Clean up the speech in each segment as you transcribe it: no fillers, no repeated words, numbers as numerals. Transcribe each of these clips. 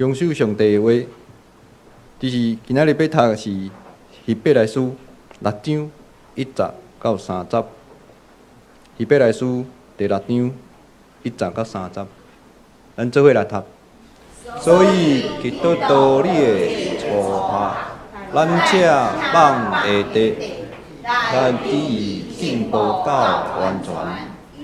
遵守上帝的话。就是今仔日要读的是希伯来书6章1节到3节。希伯来书第6章1节到3节，咱做伙来读。所以基督道理的初学，咱且放下地，咱只以进步到完全，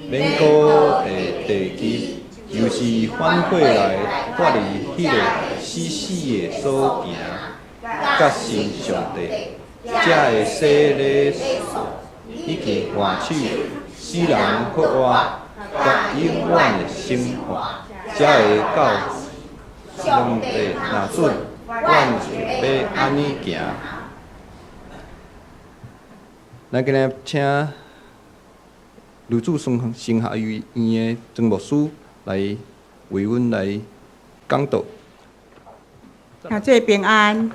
免搁地基，就是反过来脱离迄个死的所行。甲信上帝，才会洗礼已经换取死人复活，甲永远的生活，才会到上帝若准，阮就要安尼行。咱今日请卢志生学院的曾牧师来为阮来讲道。大家平安。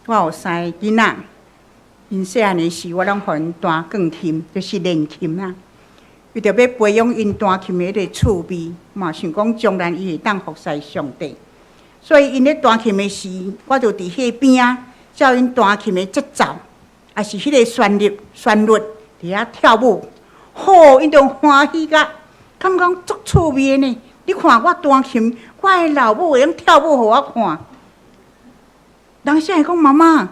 我有3个囡仔，因细汉的时我拢互因弹钢琴，就是练琴啦。为着要培养因弹琴的迄个趣味，嘛想讲将来伊会当服侍上帝。所以因咧弹琴的时，我就伫迄边啊，教因弹琴的节奏，也是迄个旋律伫遐跳舞，因就欢喜甲，感觉足趣味的呢。你看我弹琴，我的老母会用跳舞互我看。人时会讲妈妈，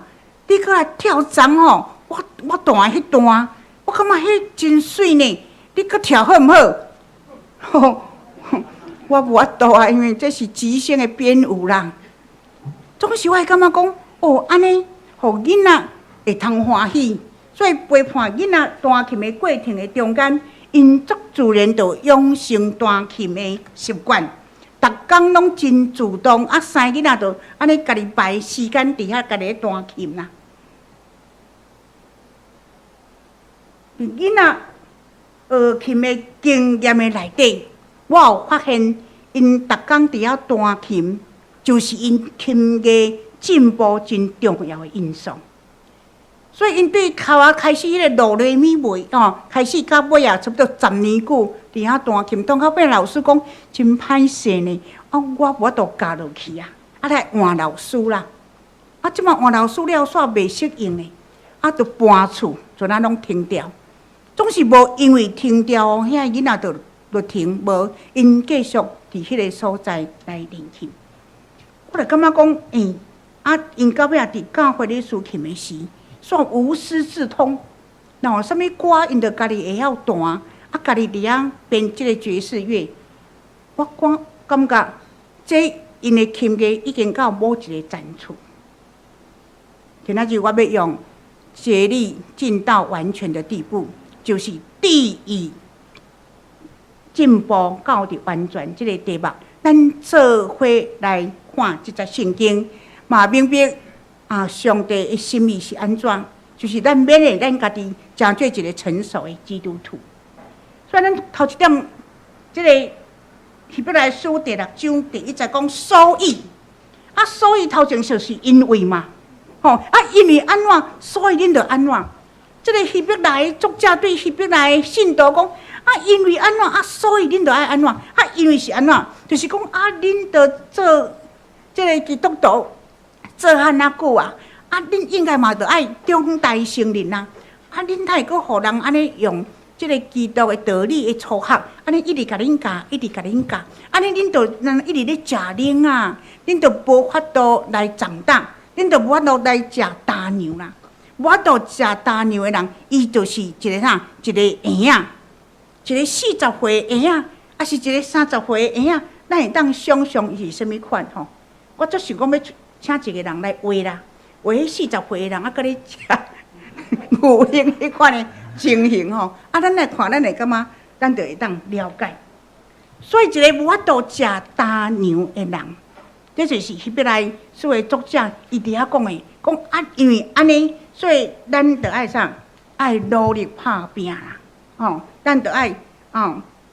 你搁来跳针吼，我弹迄段，我感觉迄真水呢。你搁跳好毋好？我无法度啊，因为这是即兴的编舞啦。总是我会感觉讲，安尼，互囡仔会通欢喜。所以陪伴囡仔弹琴的过程的中间，因足自然就养成弹琴的习惯。逐工拢真主动，3个囡仔就安尼家己排时间伫遐家己弹琴啦。囡仔学琴的经验的内底，我有发现，因逐工伫遐弹琴，就是因琴艺进步真重要的因素。所以因对头啊开始迄个哆来咪尾开始到尾啊，差不多10年久伫遐弹琴，当到尾老师讲真歹势呢，我无法度教落去啊，来换老师啦。即摆换老师了，煞袂适应呢，就搬厝，就咱拢停掉。总是无因为停掉遐囡仔就停，无因继续伫迄个所在来练琴。我就感觉讲，因到尾伫教会咧抒琴的时，煞无师自通。若有啥物歌，因着家己会晓弹，家己伫遐编即个爵士乐。我感觉，这因的琴艺已经到某一个层次。今仔日我要用竭力进到完全的地步，就是第一进步到伫完全这个题目，咱做伙来看这则圣经，嘛明白上帝的心意是安怎？就是咱免的咱家己真做一个成熟的基督徒。所以咱头一点，这个希伯来书第6章第1节讲所以，所以头前就是因为嘛，因为安怎，所以恁就安怎。这个希伯来作者对希伯来信徒讲，因为安怎，所以恁就爱安怎，因为是安怎，就是讲恁就做这个基督徒做安怎久啊？恁应该嘛就爱中大成人啊！恁才会阁互人安尼用这个基督的道理的初学，安尼一直甲恁教，一直甲恁教，安尼恁就一直咧食奶啊，恁就无法度来长大，恁就无法度来食大牛啦。无法度食大牛的人，伊就是一个啥？一个婴仔，一个40岁的婴仔，还是一个30岁的婴仔，咱会当想象伊是啥物款吼？我则想讲要请一个人来画啦，画迄40岁的人搁咧食牛奶迄款的情形吼，咱来看，咱会感觉，咱就会当了解。所以一个无法度食大牛的人，这就是希伯来书的作者伊伫遐讲的，讲因为安尼。所以，咱着爱啥？爱努力打拼啦，咱着爱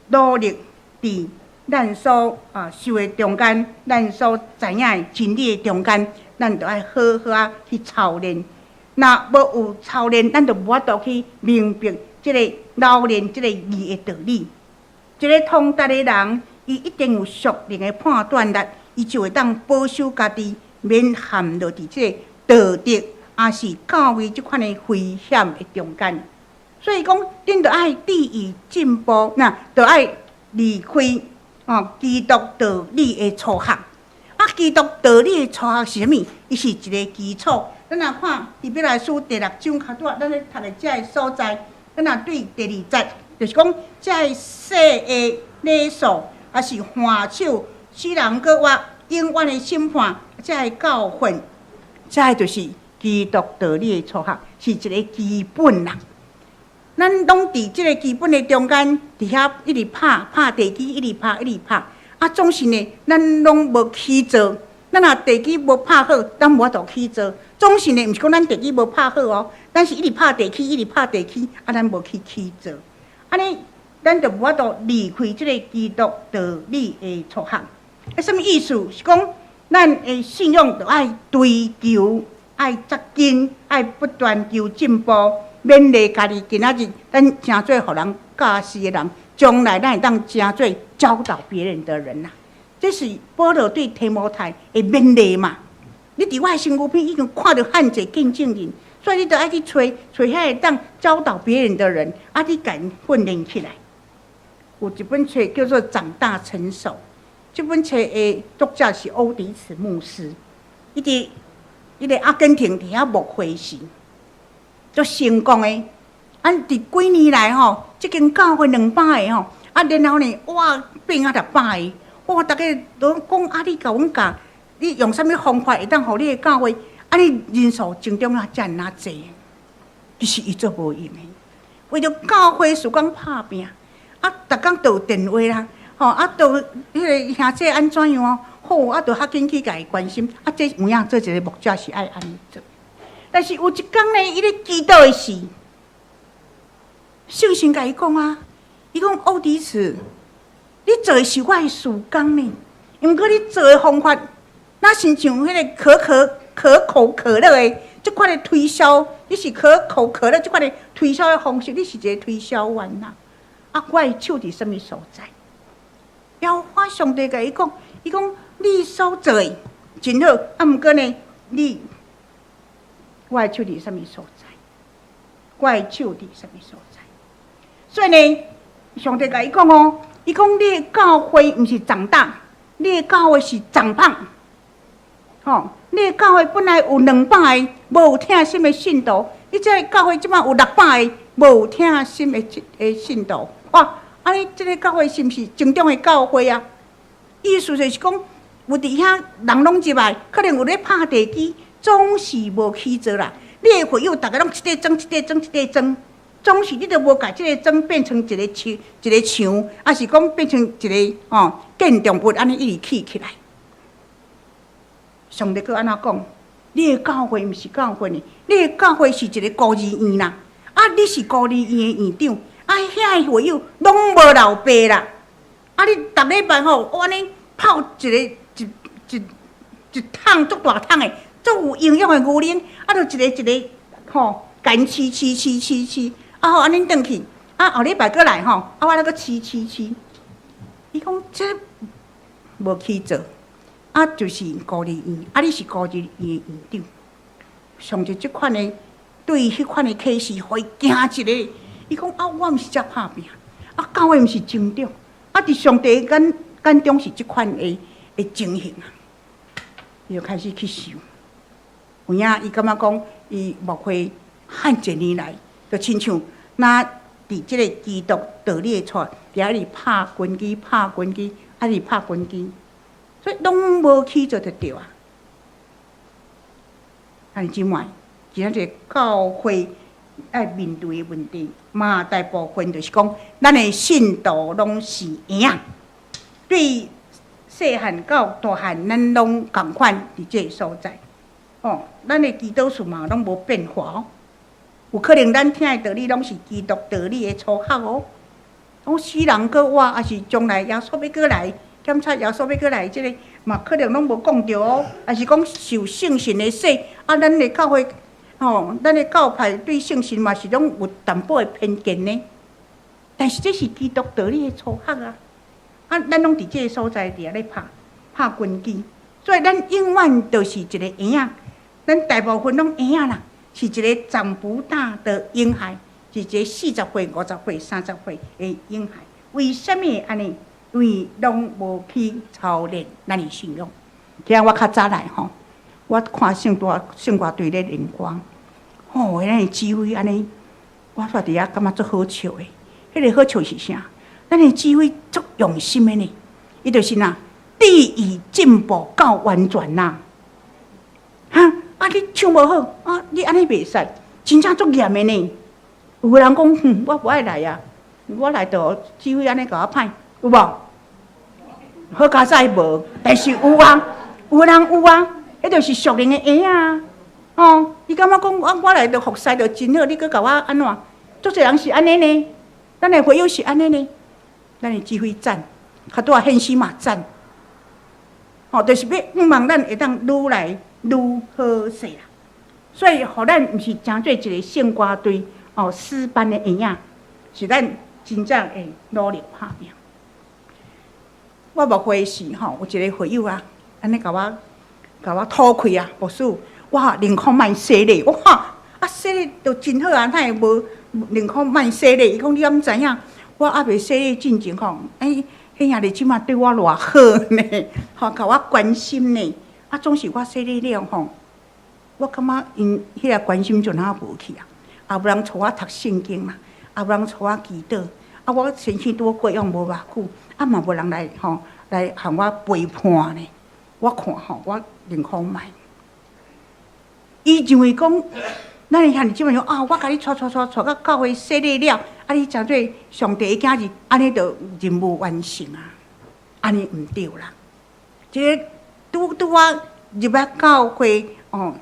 努力伫咱所受的中间，咱所知影的真理的中间，咱着爱好好去操练。若无有操练，咱就无法度去明白即个老练即个义的道理。一个通达的人，伊一定有属灵的判断力，伊就会当保守家己，免陷落伫即个道德也是教会即款的危险的中间。所以讲，恁着爱利益进步，着爱离开基督道理的初学。基督道理的初学是啥物？伊是一个基础。咱若看希伯来书第6章较拄咱咧读的遮个所在，咱若对第2节，就是讲遮个细的礼数，也是换手使人搁活永远的审判，遮个教训，遮个就是基督道理的初学，是一个基本啦。咱拢伫即个基本的中间，伫遐一直拍地基，一直拍。总是呢，咱拢无起做。咱若地基无拍好，咱无法度起做。总是呢，毋是讲咱地基无拍好哦，咱是一直拍地基，咱无去起做。安尼，咱就无法度离开即个基督道理的初学。什么意思？是讲咱的信仰着爱追求，爱扎根，爱不断求进步。勉励家己，今仔日咱诚做互人教示的人，将来咱会当诚做教导别人的人呐。这是保罗对提摩太的勉励嘛。你伫我的身躯边已经看到汉者见证人，所以你着爱去找遐会当教导别人的人，你甲因训练起来。有一本册叫做《长大成熟》，这本册的作者是欧迪茨牧师，伊伫阿根廷伫遐牧会时。足成功的，伫几年来即间教会200个然后呢，哇，变600个，大家都讲你甲阮教，你用啥物方法会当互你的教会，你人数增长遮济？其实伊做无用的，为着教会事工拍拼，逐工都有电话啦，都迄个兄弟安怎样好，都较紧去甲伊关心，这有影做一个牧者是爱安尼做。但是有一天呢，伊咧祈祷的时，圣神甲伊讲伊讲奥迪茨，你做的是我的事工呢，毋过你做的方法，那亲像迄个可口可乐的即款的推销，你是可口可乐即款的推销的方式，你是一个推销员呐。我的手伫什么所在？要我上帝甲伊讲，伊讲你所做的真好，毋过呢，我的手伫什么所在？我的手伫什么所在？所以呢，上帝甲伊讲伊讲你的教会毋是长大，你的教会是长胖。你的教会本来有200个无有听心的信徒，你这个教会即摆有600个无有听心的信徒。哇！你这个教会是毋是成长的教会啊？意思就是讲，有伫遐人拢入来，可能有咧拍地基。总是无起做啦！你的会友，大家拢一块装，总是你都无甲这个装变成一个墙，还是讲变成一个建筑物，安尼一直起来。上帝佫安怎讲？你的教会毋是教会呢，你的教会是一个孤儿院啦。你是孤儿院的院长，遐的会友拢无老爸啦。你逐礼拜安尼泡一桶足大桶的。足有营养的牛奶，就一个干饲，安尼转去，后礼拜过来我那个饲。伊讲这无去做，就是孤儿院，你是孤儿院的院长。上帝这款的对迄款的启示，互伊惊一个。伊讲我毋是遮拍拼，教会毋是成长，伫上帝眼中是这款的情形伊就开始去想。有影，伊感觉讲，伊牧会汉一年来，就亲像那伫即个基督道理的带，伫遐里拍军机，所以拢无起做得着啊！但是即卖，今仔日教会爱面对的问题，嘛大部分就是讲，咱的信徒拢是一样，对细汉到大汉，咱拢共款伫即个所在。咱的祈祷数嘛，拢无变化有可能咱听的道理拢是基督道理的初学死人搁活，还是将来耶稣要过来，检查耶稣要过来，即个嘛可能拢无讲着还是讲受圣神的洗咱的教会咱的教派对圣神嘛是拢有淡薄的偏见呢。但是这是基督道理的初学咱拢伫即个所在伫遐咧拍军机。所以咱永远都是一个婴仔，咱大部分拢婴仔啦，是一个长不大的婴孩，是一个40岁、50岁、30岁的婴孩。为什么安尼？因为拢无去操练咱的信仰。今日我较早来吼，我看圣歌队咧练歌，吼，咱的指挥安尼，我煞伫遐感觉足好笑的。迄个好笑是啥？咱的指挥足用心的呢，伊就是呐，地以进步到完全呐。哈，啊，你唱无好，啊，你安尼袂使，真正足严的呢。有个人讲，我不爱来啊，我来就指挥安尼甲我歹，有无？好佳哉无？但是有啊，有人有啊，迄就是熟练的婴仔啊。哦，伊感觉讲，我来就服侍就真好，你搁甲我安怎？足侪人是安尼呢，咱的会友是安尼呢，咱的指挥赞，较拄啊献诗嘛赞。吼，就是要希望咱会当愈来愈好势啦。所以，互咱毋是诚做一个圣歌队哦，诗班的婴仔，是咱真正会努力打拼。我无会时吼，有一个会友啊，安尼甲我吐开啊，牧师，哇，凌空慢洗咧，哇，啊洗咧就真好啊，哪会无凌空慢洗咧？伊讲你敢知影？我还袂洗咧进前吼，迄兄弟即马对我偌好呢，吼，甲我关心呢，啊，总是我洗咧了吼，我感觉因迄个关心就哪无去啊，也无人带我读圣经啦，也无人带我祈祷，啊，我身体拄过用无偌久。啊嘛无人来吼，来向我陪伴呢。我看吼，我凌空买。伊认为讲，咱的兄弟姊妹讲啊，我甲你带到教会洗礼了，啊，你诚做上帝的囝儿，安尼就任务完成啊，安尼毋对啦。即个拄我入来教会哦，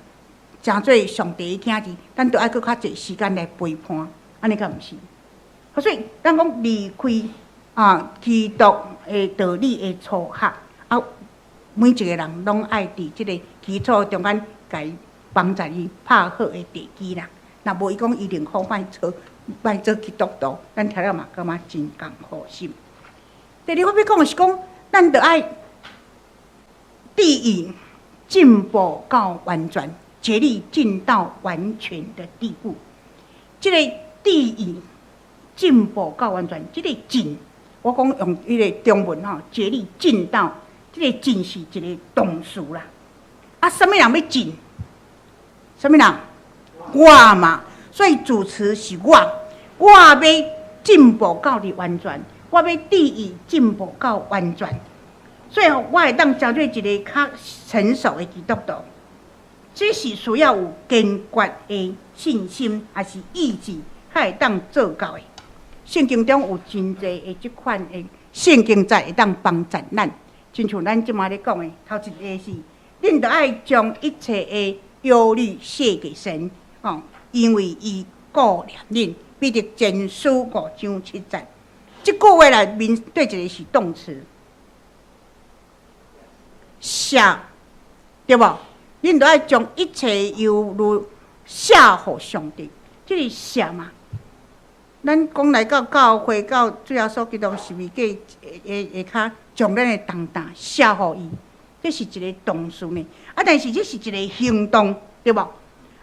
诚做上帝的囝儿，咱着爱搁较济时间来陪伴，安尼敢毋是？所以咱讲离开。基督的道理的初学啊，每一个人拢爱伫即个基础中间，甲伊帮助伊拍好的地基啦。若无伊讲伊宁可莫做基督徒，咱听了嘛感觉真共好心。第二，我要讲的是讲，咱着爱第一进步到完全，竭力进到完全的地步。即个第一进步到完全，即个进。我讲用迄个中文吼，竭力进到，即个进是一个动词啦。啊，什么人要进？什么人？我嘛。所以主词是我要进步到伫完全，我要第一进步到完全。所以我会当交做一个较成熟的基督徒，这是需要有坚决的信心，还是意志，才会当做到的。圣经中有真济的即款的圣经才会当帮助咱，亲像咱即马咧讲的，头一个是，恁着爱将一切的忧虑卸给神，因为伊顾念恁，必得全书5章7节。即句话来面对一个是动词，卸，对无？恁着爱将一切忧虑卸互上帝，即是卸嘛。咱讲来到教会，到最后所基督是咪计会较将咱的重担卸互伊？这是一个动词呢。啊，但是这是一个行动，对无？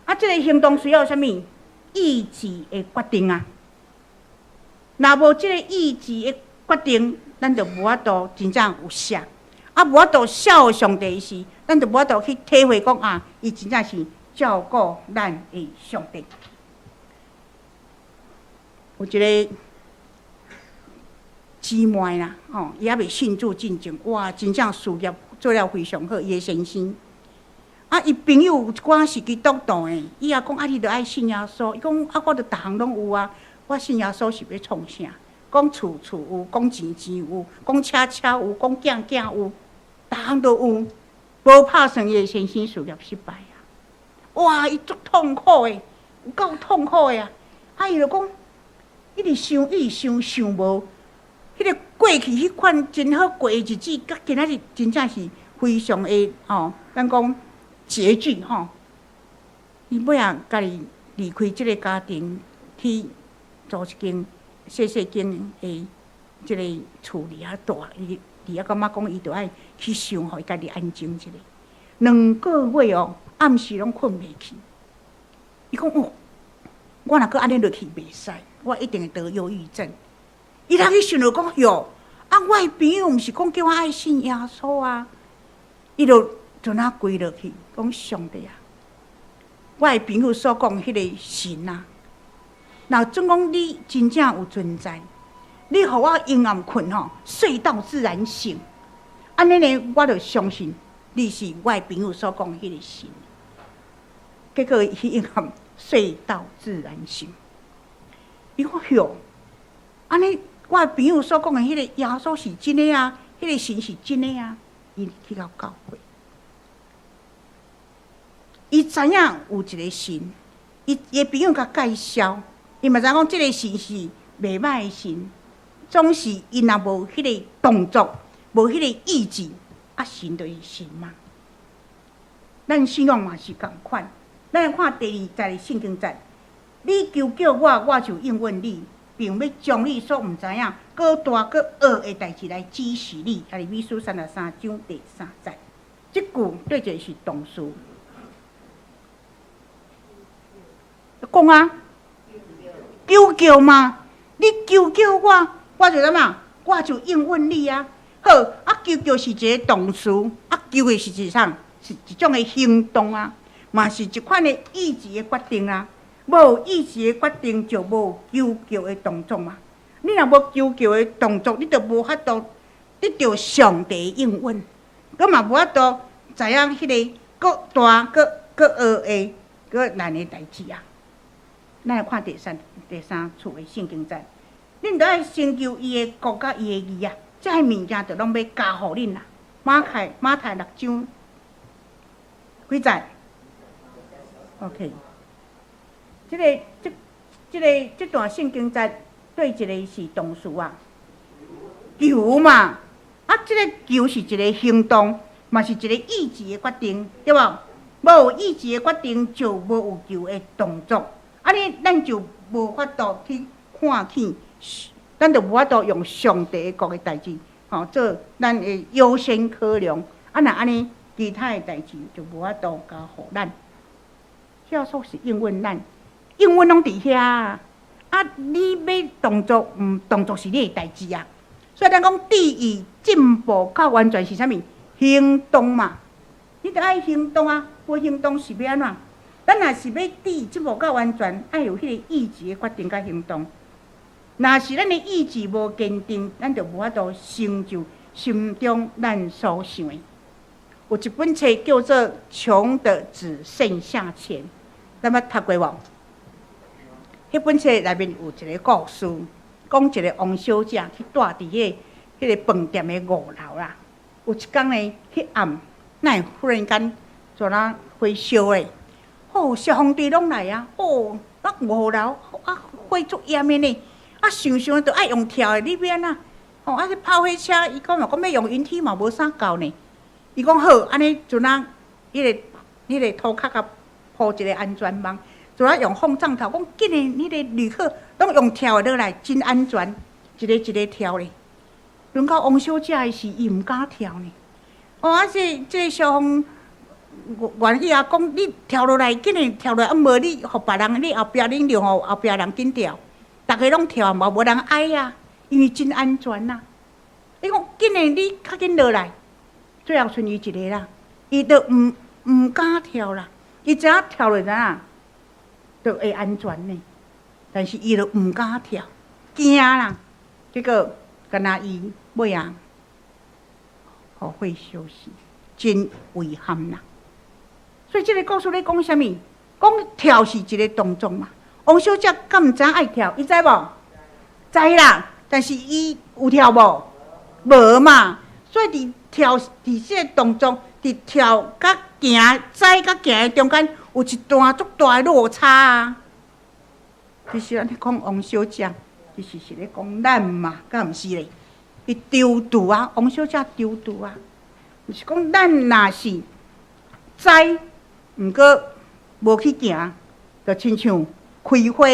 啊，这个行动需要啥物？意志的决定啊。若无这个意志的决定，咱就无法度真正有卸。啊，无法度卸互上帝时，咱就无法度去体会讲啊，伊真正是照顾咱的上帝。有一个姊妹啦，伊还未信主进前，哇，真正事业做了非常好，伊的先生。啊，伊朋友有一寡是基督徒的，伊也讲啊，你着爱信耶稣。伊讲啊，我着逐项拢有啊，我信耶稣是要创啥？讲厝有，讲钱有，讲车有，讲囝有，逐项都有。无拍算伊的先生事业失败啊！哇，伊足痛苦的，有够痛苦的啊！啊，伊就讲。一直想无，迄个过去迄款真好过的日子，甲今仔日真正是非常的咱讲拮据吼。伊尾仔家己离开即个家庭，去做一间细间的即个厝里遐住，伊感觉讲伊着爱去想，互伊家己安静一下。2个月哦，暗时拢困袂去。伊讲哦，我若阁安尼落去袂使，我一定会得忧郁症。伊来去想着讲哟，我的朋友毋是讲叫我爱信耶稣啊，伊就那跪落去，讲上帝啊，我的朋友所讲迄个神啊，若准讲你真正有存在，你互我阴暗困吼，睡到自然醒，安尼呢，我就相信你是我的朋友所讲迄个神。结果伊阴暗睡到自然醒，伊讲哟，安尼。我朋友所讲的迄个耶稣是真的啊，迄个神是真的啊。伊去到教会，伊知影有一个神，伊的朋友甲介绍，伊嘛知讲即个神是袂歹的神，总是伊若无迄个动作，无迄个意志，神就是神嘛。咱信仰嘛是共款，咱看第20节圣经节，你求叫我，我就应允你。并要将你所毋知影、搁大搁恶的代志来指示你。啊，利未书33章第3节，即句对者是动词。讲啊，求救嘛，你求救我，我就怎么？我就应允你啊。好，求救是一个动词，求的是一项，是一种的行动啊，嘛是一款的意志的决定啊。无意志的决定，就无求救的动作嘛。你若无求救的动作，你就无法度得到上帝的应允，佮嘛无法度知影迄个搁大搁恶的搁难的代志啊。咱来看第三处的圣经节，恁着爱先求伊的国甲伊的义啊，这些物件着拢要加互恁啦。马太6章几节 ？OK。这段圣经节对一个是动词啊，求嘛，这个求是一个行动，嘛是一个意志的决定，对无？无有意志的决定，就无有求的动作，尼咱就无法度去看见，咱就无法度用上帝国的代志，做咱的优先考量。若安尼，其他的代志就无法度交互咱。耶稣是应允咱。应允拢伫遐你要动作，动作是你的代志啊。所以咱讲第一进步到完全是啥物？行动嘛，你着爱行动啊。无行动是要安怎？咱若是要第一进步到完全，爱有迄个意志的决定甲行动。若是咱的意志无坚定，咱就无法度成就心中咱所想的。有一本册叫做《穷的只剩下钱》，咱捌读过无？迄本册内面有一个故事，讲一个王小姐去住伫迄个饭店的5楼啦。有一天呢，迄暗，哪会忽然间就那火烧咧？消防队拢来啊！5楼火足严的呢，想着爱用跳的，你要安怎？这跑火车，伊讲嘛，讲要用云梯嘛，无啥够呢。伊讲好，安尼就那迄个涂骹甲铺一个安全网。就用风帐头，讲今日迄个旅客拢用跳的落来，真安全，一个跳咧。轮到王小姐的时，伊毋敢跳呢。这消防员伊也讲，你跳落来，今日跳落来，无你互别人，你后壁恁着互后壁人紧跳，逐个拢跳嘛，无人爱啊，因为真安全呐。你讲今日你较紧落来，最后剩伊一个啦，伊着毋敢跳啦，伊知影跳落来啊。就会安全呢，但是伊就毋敢跳，惊啦。结果敢若伊尾啊，互火烧死，真遗憾啦。所以这个故事咧讲啥物？讲跳是一个动作嘛。王小姐敢毋知爱跳？伊知无？知啦，但是伊有跳无？无嘛。所以伫跳伫这个动作，伫跳甲行、知甲行的中间。有一段足大的落差啊！其实咱咧讲王小姐，其实是咧讲咱嘛，敢毋是咧？伊丢度啊，王小姐丢度啊，就是讲咱若是知，毋过无去行，就亲像开花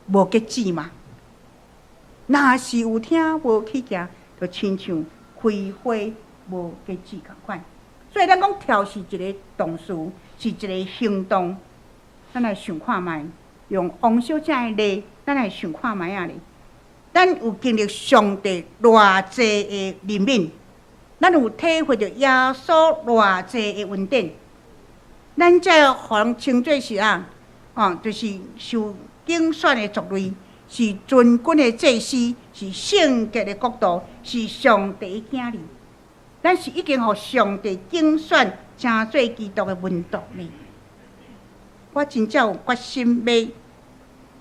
无结籽嘛。若是有听无去行，就亲像开花无结籽共款。所以咱讲跳是一个动词，是一个行动。咱来想看觅，用王小姐的例，咱来想看觅啊咧。咱有经历上帝偌济的怜悯，咱有体会着耶稣偌济的恩典，咱才互人称作是就是受拣选的族类，是尊贵的祭司，是圣洁的国度，是上帝的囝儿。咱是已经互上帝拣选，成做基督的门徒呢。我真正有决心要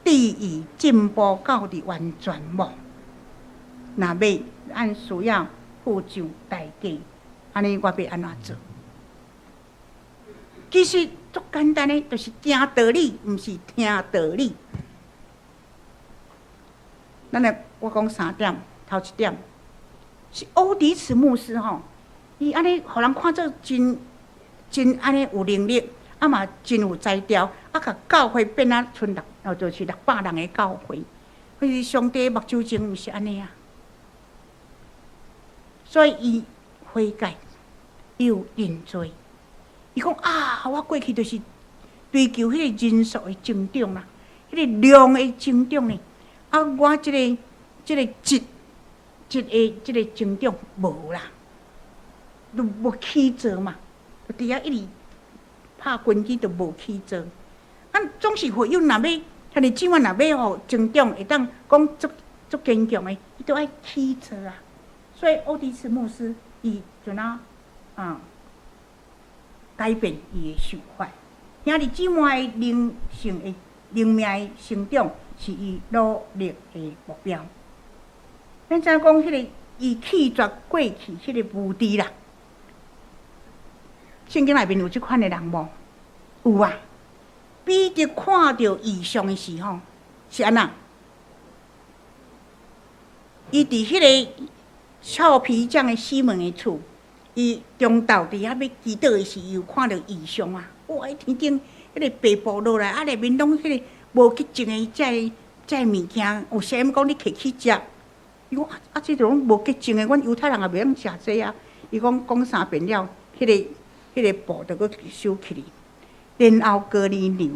志意进步到伫完全无。若要按需要付上代价，安尼我要安怎做？其实足简单的，就是行道理，毋是听道理。咱来，我讲3点，头一点是欧迪茨牧师吼，伊安尼互人看做真安尼有能力。嘛真有才调，甲教会变啊剩就是600人的教会，可是上帝目睭前毋是安尼啊，所以伊悔改，伊有认罪。伊讲我过去就是追求迄个人数的增长啦，迄个量的增长呢，我即个质的增长无啦，都无起做嘛，就伫遐一直。拍拳击就无去做，总是会有若要，遐尼怎若要互成长，会当讲足坚强的，伊都爱去做啊。所以欧迪茨牧师伊就改变伊的想法，兄弟姊妹的灵命的成长是伊努力的目标。咱知影讲迄个伊弃绝过去迄个无知啦。圣经内面有即款的人无？有啊。彼得看到异象的时候，是安那？伊伫迄个臭皮匠的西门的厝，伊中昼伫遐要祈祷的时，伊有看到异象啊！哇！天顶迄个白布落来，内面拢迄个无洁净的这物件，有时讲你摕去食，伊讲这种无洁净的，阮犹太人也袂晓食这啊。伊讲三遍了，迄个布就搁收起哩。然后哥尼流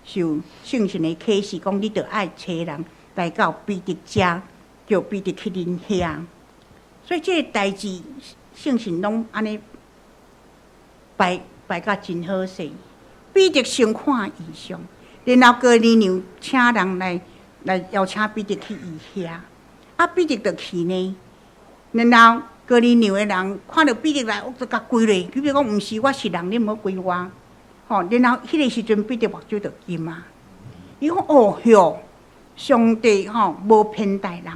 受圣神的启示，讲你着爱找人来到彼得家，叫彼得去恁遐。所以这个代志，圣神拢安尼摆甲真好势。彼得先看异象，然后哥尼流请人来邀请彼得去伊遐，彼得就去呢。然后哥尼流的人看到彼得来，就甲跪咧。彼得讲：毋是，我是人，你毋好跪我。然后迄个时阵，彼得目睭就金啊。伊讲：哟，上帝无偏待人。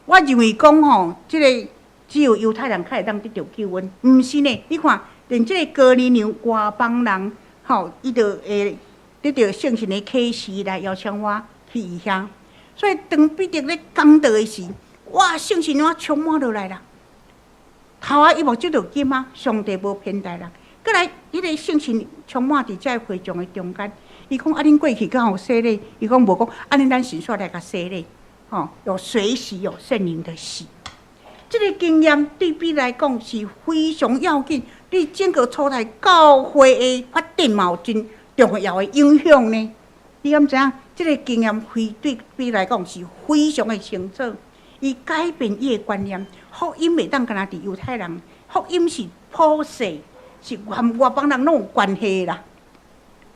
我认为讲即个只有犹太人才会当得到救恩，毋是呢？你看，连即个哥尼流外邦人，伊就会得到圣神的启示来邀请我去伊遐。所以当彼得咧讲道的时，哇，圣神我充满落来啦。头伊目睭就金啊，上帝无偏待人。过来，迄个圣神充满伫遮会众的中间。伊讲：恁过去敢有洗礼？伊讲无讲，恁咱神煞来甲洗礼。有水洗，有圣灵的洗。这个经验对比来讲是非常要紧，对整个初代教会的发展嘛有真重要的影响呢。你敢知影？这个经验对比来讲是非常的清楚，伊改变伊的观念。福音袂当干那伫犹太人，福音是普世，是外邦人拢有关系啦。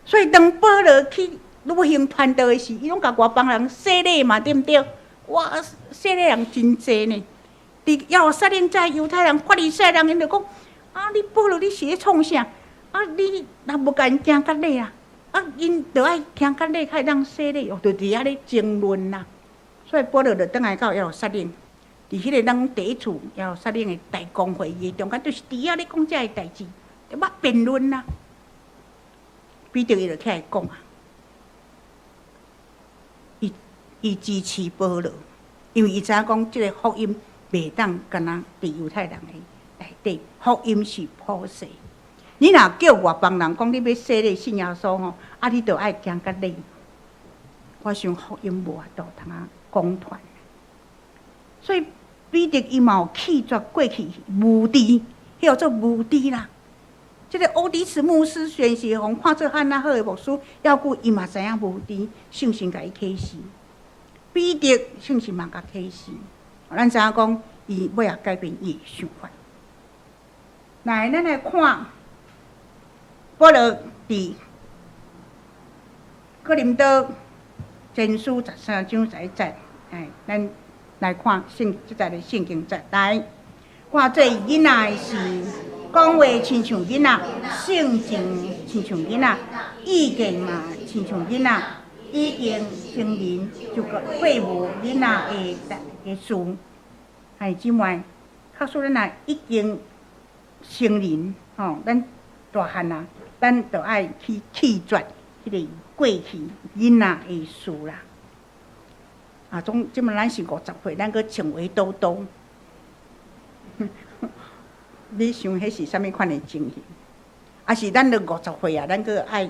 所以当保罗去旅行传道的时，伊拢甲外邦人洗礼嘛，对毋对？哇，洗礼人真济呢。伫耶路撒冷在犹太人、法利赛人，因就讲：你保罗你是咧创啥？你若无甲因行甲礼啊？因就爱行甲礼，才当洗礼，就伫遐咧争论啦。所以保罗就倒来到耶路撒冷，伫迄个咱第一次耶路撒冷的大公会议中间，就是伫遐咧讲遮个代志，就捌辩论啦。彼得伊就起来讲啊。伊支持保罗，因为伊知影讲，即个福音袂当干那伫犹太人的内底，福音是普世。你若叫外邦人讲你要洗礼信耶稣你就爱行甲礼。我想福音无法度通讲传。所以彼得伊嘛有弃绝过去无知，迄叫做无知啦。这个欧迪茨牧师宣誓，互看做汉那好的牧师，要顾伊嘛知影无伫信心甲伊启示，彼得信心嘛甲启示，咱知影讲伊尾也改变伊的想法。来，咱来看保罗伫哥林多前书13章11节，咱来看即个的圣经节来，看做囡仔是。讲话亲像囡仔，性情亲像囡仔，意见嘛亲像囡仔，已经成人就过无囡仔的事。哎，姊妹，假使咱若已经成人，咱大汉啊，咱就爱去弃绝迄个过去囡仔的事啦。啊，即摆咱是50岁，咱阁穿围兜兜。你想迄是啥物款的情形？啊是咱都50岁啊，咱阁爱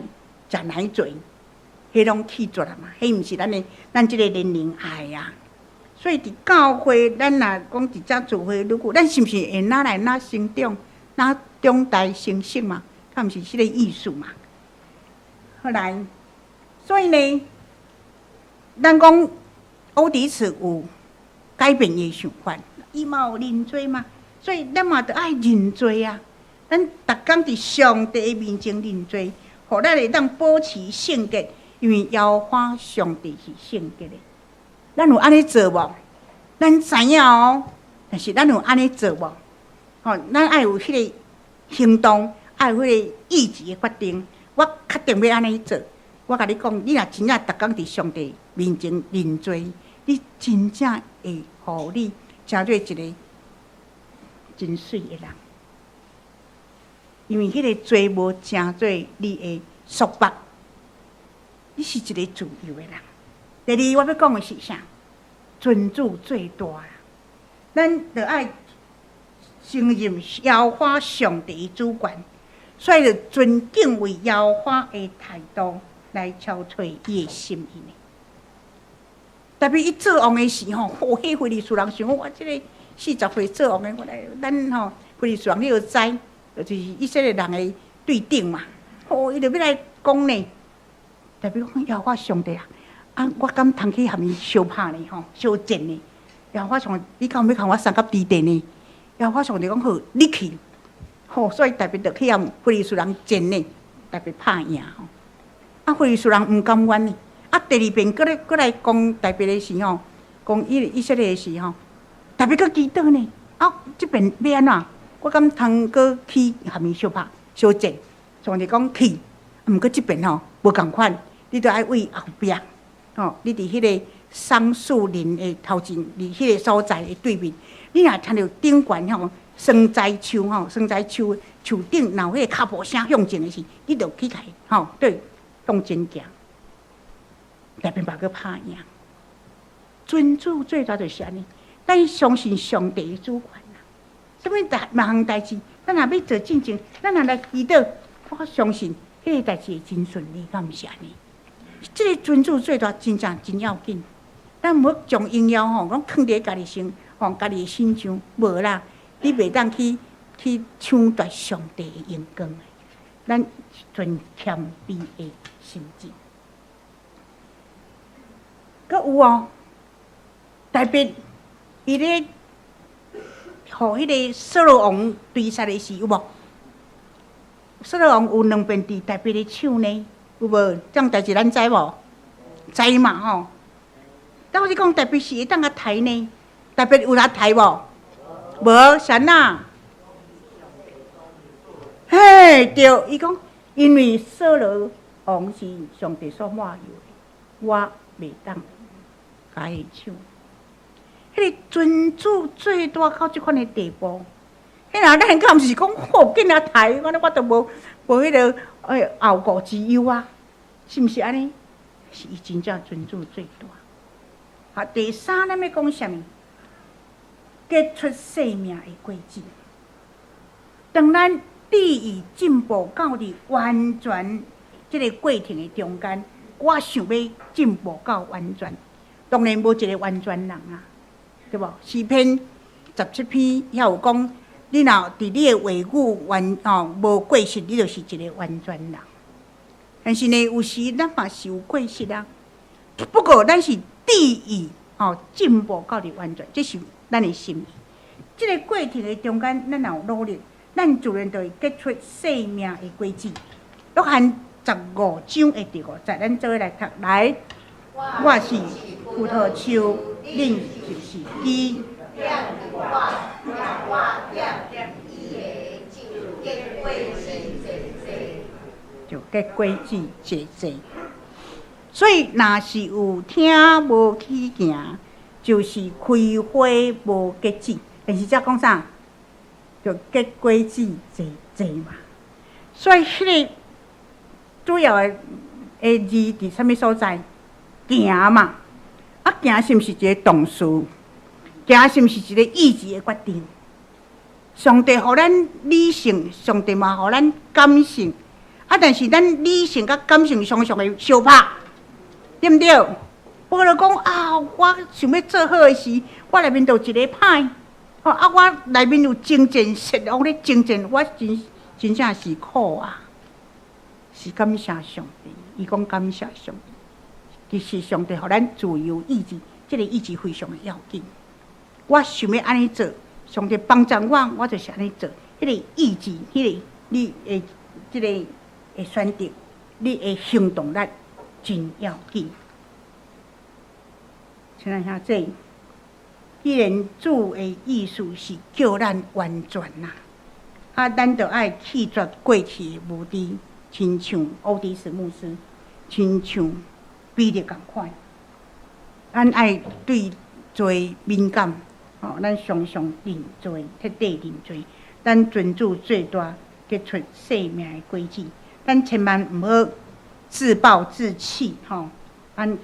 食奶嘴，迄拢弃绝啊嘛，迄毋是咱即个年龄爱啊。所以伫教会，咱若讲伫遮聚会愈久，咱是毋是会哪来哪成长，哪长大成熟嘛？较毋是即个意思嘛？后来，所以呢，咱讲欧迪茨有改变伊想法，伊嘛有认罪嘛。所以咱嘛着爱认罪啊！咱逐工伫上帝的面前认罪，互咱会当保持圣洁，因为耶和华上帝是圣洁的。咱有安尼做无？咱知影哦，但是咱有安尼做无？咱爱有迄个行动，爱有迄个意志的决定。我确定要安尼做。我甲你讲，你若真正逐工伫上帝面前认罪，你真正会互你成做一个真水的人，因为迄个罪无成做你的束缚，你是一个自由的人。第二，我要讲的是啥？尊主最大啦，咱着爱承认耶和华上帝的主权，所以着尊敬为耶和华的态度来敲碎伊的心意呢。特别伊做王的时候，迄非利士人想我这个。40岁做王的，咱非利士人你就知，就是以色列人的对顶嘛。伊就要来讲呢，代表讲耶和华上帝啊，我敢通去含伊相拍呢，相战呢。耶和华上帝，你敢要甲我三甲地地呢？耶和华上帝讲好，你去，所以特别着去含非利士人战呢，特别拍赢。啊，非利士人毋甘愿呢。啊，第二遍过来讲特别的时讲以色列的时特别佮祈祷呢，啊，即边要安怎？我敢通佮去含伊相拍相战？上帝讲去，毋过即边无共款，你着爱为后壁，你伫迄个桑树林的头前，伫迄个所在的对面，你若听到顶悬生栽树生栽树树顶若有迄个脚步声向前的时，你着去开对，向前行，特别把佮拍赢。尊主最大就是安尼。咱相信上帝的主权啦，什么每项代志，咱若要做进前，咱若来祈祷，我相信迄个代志会真顺利，敢毋是安尼？即个尊主最大真正真要紧，咱毋好将荣耀讲囥伫家己身，家己的心上，无啦，你袂当去抢夺上帝的荣光的。咱存谦卑的心境，佮有特别。伊咧，互迄个扫罗王追杀的时有无？扫罗王有2遍伫特别的手呢，有无？这样代志咱知无？知嘛但我是讲特别是会当甲抬呢，特别有哪抬无？无啥呐？嘿，对，伊讲因为扫罗王是上帝所抹油的，我袂当甲伊抢。迄个尊主最大到即款的地步，迄若咱敢毋是讲好紧啊抬，我都无迄个后顾之忧啊，是毋是安尼？是伊真正尊主最大。第三，咱要讲啥物？结出生命的轨迹。当咱利益进步到伫完全即个过程的中间，我想要进步到完全，当然无一个完全人啊。对无？诗篇17篇遐有讲，你若伫你的话语无过失，你就是一个完全人。但是呢，有时咱嘛是有过失啊。不过咱是第一进步到伫完全，这是咱的心意。这个过程的中间，咱若有努力，咱自然就会结出生命的轨迹。约翰15章的第5节，咱做伙来读来。我是葡萄树，恁就是枝。就结果子济济。所以，若是有听无去行，就是开花无结籽。但是则讲啥？就结果子济济嘛。所以，迄个主要的字伫啥物所在？行嘛。啊，行是毋是一个动词？行是毋是一个意志的决定？上帝互咱理性，上帝嘛互咱感性。啊，但是咱理性甲感性常常会相拍，对毋对？无就讲啊，我想要做好的事，我内面就有一个歹，啊，我内面有精进，失望咧精进，我真正是苦啊！是感谢上帝，伊讲感谢上帝，其实上帝互咱自由意志，这个意志非常的要紧。我想要安尼做，上帝帮助我，我就是安尼做。迄个意志，迄个你会即个会选择，你会行动力真要紧。亲爱兄弟，既然主的意思是叫咱完全啦，啊，咱就爱弃绝过去的无知，亲像欧迪斯牧师，亲像彼得共款，咱爱对罪敏感。咱常常认罪，彻底认罪。咱尊主最大，结出生命的轨迹。咱千万毋好自暴自弃，咱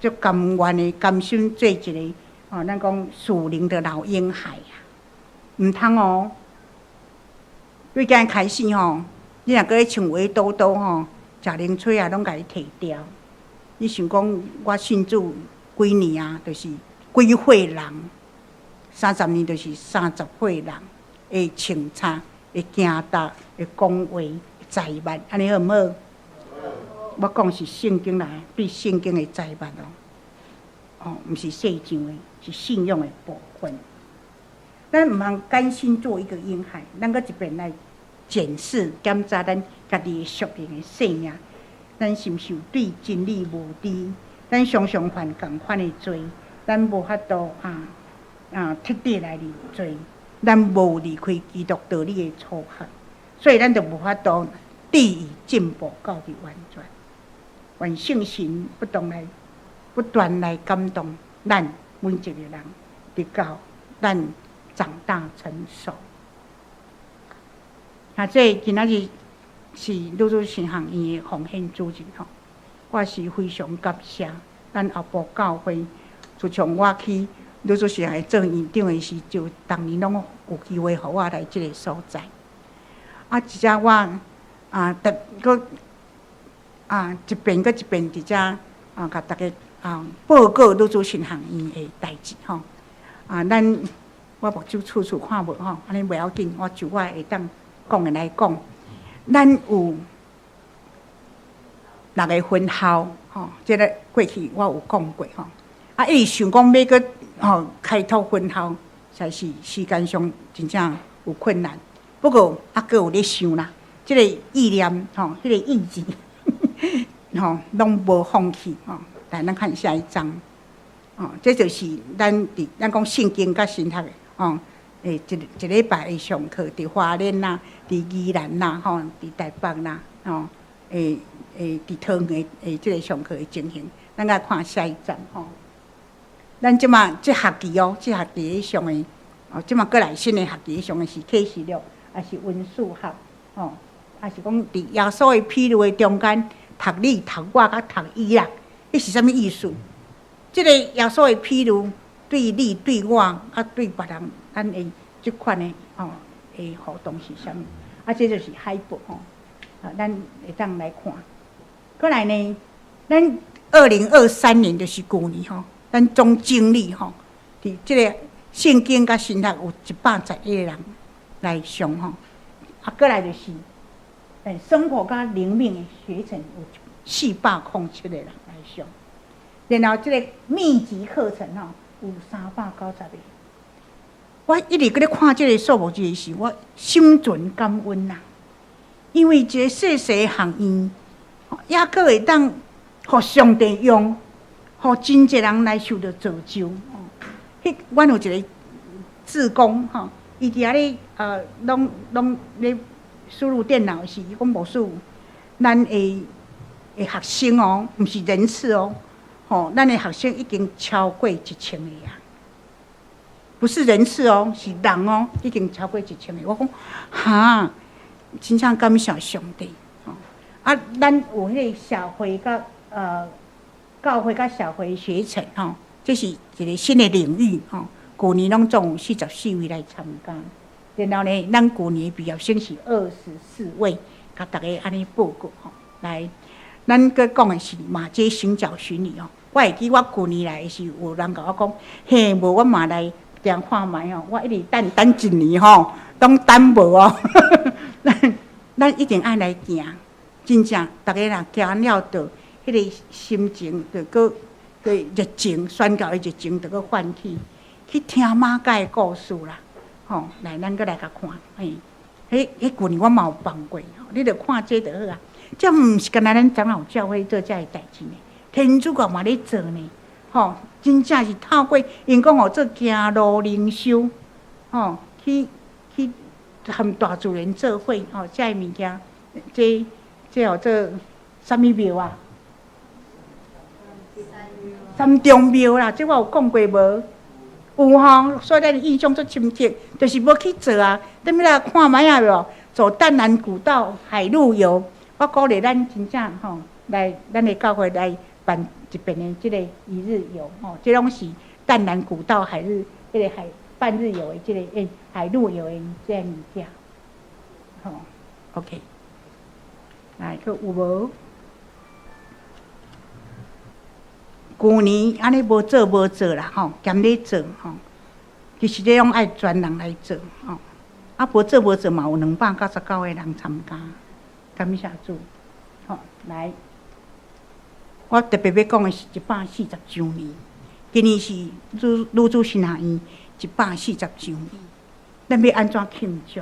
足甘愿的甘心做一个，咱讲属灵的老婴孩啊，毋通哦。对今开始你若搁咧唱话叨叨食零嘴啊，拢甲伊摕掉。你想讲我信主几年啊，就是几岁人。30年就是30岁人，会清查，会行达，会讲话，会财万，安尼好毋好？我讲是圣经来，对圣经的财万毋是世上的，是信仰的部分。咱毋通甘心做一个婴孩，咱搁一遍来检视、检查咱家己的属灵的生命，咱是毋是有对真理无知？咱常常犯共款的罪，咱无法度彻底来认罪，咱无离开基督道理的初学，所以咱就无法度第一进步到伫完全。愿圣神不断来感动咱每一个人，直到咱长大成熟。这今仔日是愈愈神学院的奉献主任我是非常感谢咱后埔教会，自从我去。愈愈神学做院长的时，就当年拢有机会互我来即个所在。一只我一遍搁一遍伫遮甲大家报告愈愈神学院的代志咱我目睭处处看无安尼袂要紧，我就我会当讲的来讲。咱有6个分校即个过去我有讲过一直想讲要搁开拓分校，实在是时间上真正有困难。不过搁有咧想啦，即个意念迄个意志拢无放弃但咱看下一章这就是咱讲圣经甲神学一礼拜的上课，伫花莲啦，伫宜兰啦，伫台北啦，伫桃园即个上课的情形，咱来看下一章咱即马即学期即学期上的即马过来新的学期上的是启示录，也是文数学也是讲伫耶稣的披露的中间，读你、读我、甲读伊啦，迄是啥物意思？即个耶稣的披露对你、对我对别人，咱的即款的互动是啥物？这就是海报咱会当来看。过来呢，咱2023年就是旧年咱总经理伫即个圣经甲神学有111个人来上吼，啊，过来就是生活甲灵命的学程有407个人来上，然后即个密集课程吼有390个。我一直搁咧看即个数目字时，我心存感恩呐，因为一个细细的行业，也搁会当互上帝用，互真侪人来受到造就。阮有一个志工吼，伊伫遐咧拢咧输入电脑时，伊讲无输，咱的学生哦，毋是人次哦，吼，咱的学生已经超过1000个啊。不是人次哦，是人哦，已经超过1000个。我讲哈，真正感谢上帝吼。啊，咱有迄个社会甲教会甲社会学程吼，这是一个新的领域吼。去年拢总有44位来参加，然后呢，咱去年毕业生是24位，甲大家安尼报告吼。来，咱搁讲的是马街行脚巡礼哦。我会记我去年来的时，有人甲我讲，嘿，无我嘛来。这看卖哦，我一直等1年吼，拢等无哦。咱一定爱来行，真正大家若行了，着迄个心情，着个热情，宣教的热情，着个唤起，去听马甲的故事啦。吼，来，咱搁来甲看，迄旧年我嘛有放过，你着看这就好啊。这毋是干那咱长老教会做遮个代志呢，天主教嘛咧做呢。吼，真正是透过因讲哦，做行路灵修，吼，去含大自然做伙，吼，遮个物件，这哦做啥物庙啊？三中庙啦，这我有讲过无？有吼，所以咱印象足深刻，就是要去做啊。等要来看卖啊无？走淡南古道海路游，我鼓励咱真正吼，来咱的教会来办。一边的即个一日游吼，即拢是淡南古道海日即个海半日游的即个海路游的即个物件，吼 ，OK， 来个有无？去年安尼无做啦吼，兼咧做吼，其实这拢爱专人来做吼，啊无做嘛有299个人参加，感谢主，吼来。我特别要讲的是140周年，今年是女子神学院140周年，咱要安怎庆祝？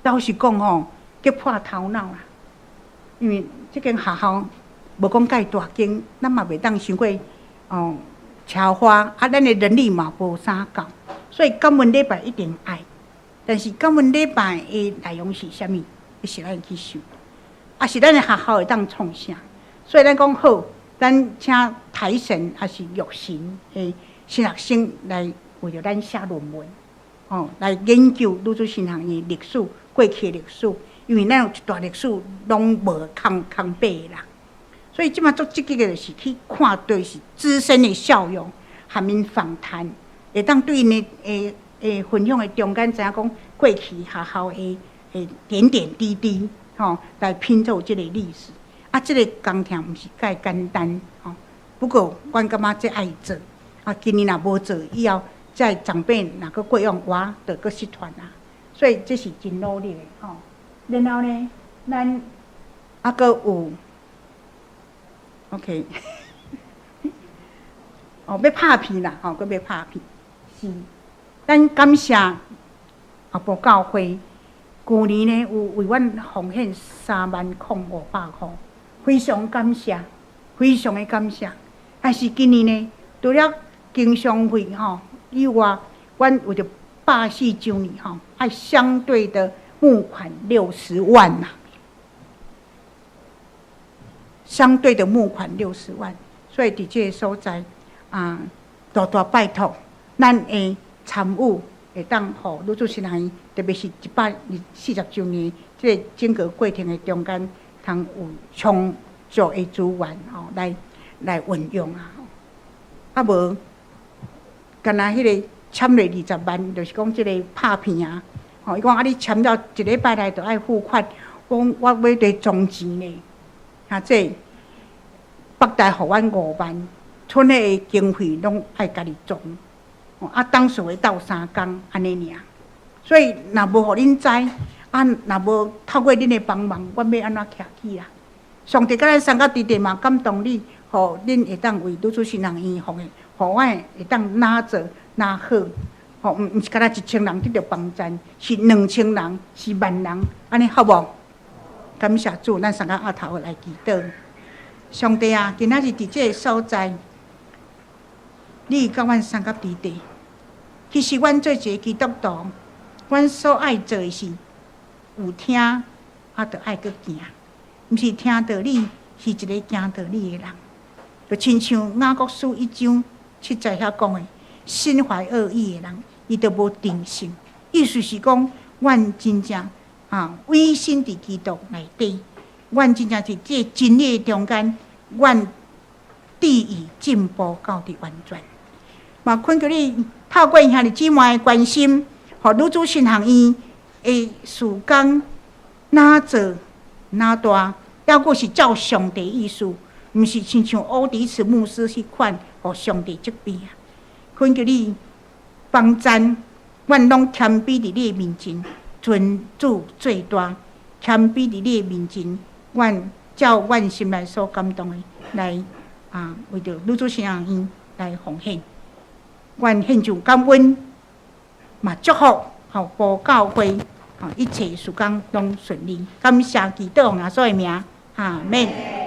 老实讲吼，急破头脑啦，因为这间学校无讲介大间，咱嘛袂当伤过超花，啊，咱的人力嘛无啥够，所以感恩礼拜一定爱，但是感恩礼拜的内容是啥物？是咱去想，啊是咱的学校会当创啥？所以咱讲好。咱请台神还是玉神的新学生来为着咱写论文，哦，来研究女子神学院历史过去的历史，因为咱有一段历史拢无空白啦，所以即马做积极的就是去看对是资深的校友，含因访谈，会当对因的分享的中间，知影讲过去学校的点点滴滴，吼，来拼凑即个历史。啊，这个工程毋是介简单吼，不过阮感觉这爱做。啊，今年若无做，以后再长辈若搁过用，我着搁失传啊。所以这是真努力的吼。然后呢，咱搁有 ，OK， 哦，要拍片啦，吼，搁要拍片。是，咱感谢阿婆教会，去年呢有为阮奉献30500块。非常感谢，非常的感谢。但是今年呢，除了经常费吼以外，阮为着140周年吼，爱相对的募款60万呐，相对的募款60万。所以伫这个所在大大拜托，咱的参与会当互女子神学院，特别是140周年这个整个过程的中间。通有充足的资源吼，来运用啊！啊无，干那迄个签了20万，就是讲即个拍片啊！吼，伊讲啊，你签了1礼拜内就爱付款，讲我要得装钱呢。啊，这北大互阮5万，剩的经费拢爱家己装。啊，当时会斗3工安尼尔。所以若无互恁知，若无透过恁的帮忙，我要安怎徛起啦？上帝甲咱三甲弟弟嘛感动你，互恁会当为女子新人院互我会当拿做拿好，吼，毋是干那1000人得着帮赞，是2000人，是万人，安尼好无？感谢主，咱三甲额头来祈祷。上帝啊，今仔日伫这个所在，你甲阮三甲弟弟，其实阮做一个基督徒，阮所爱做的是有听，就爱搁行。毋是听道理，是一个行道理的人。就亲像雅各书1章7节遐讲的，心怀恶意的人，伊就无定性。意思是讲，阮真正委身伫基督内底，阮真正是这真理的中间，阮志意进步到伫完全。嘛，恳求你透过兄弟姊妹的关心，互女子新学院的事工哪做哪大。抑阁是照上帝意思，毋是亲像欧迪茨牧师迄款，互上帝责备啊！恳求你帮赞，阮拢谦卑伫你的面前，尊主最大，谦卑伫你的面前，阮照阮心内所感动的来为着女子新学院来奉献，阮献上感恩，嘛祝福互部教会一切事工拢顺利，感谢祈祷耶稣的名。阿门。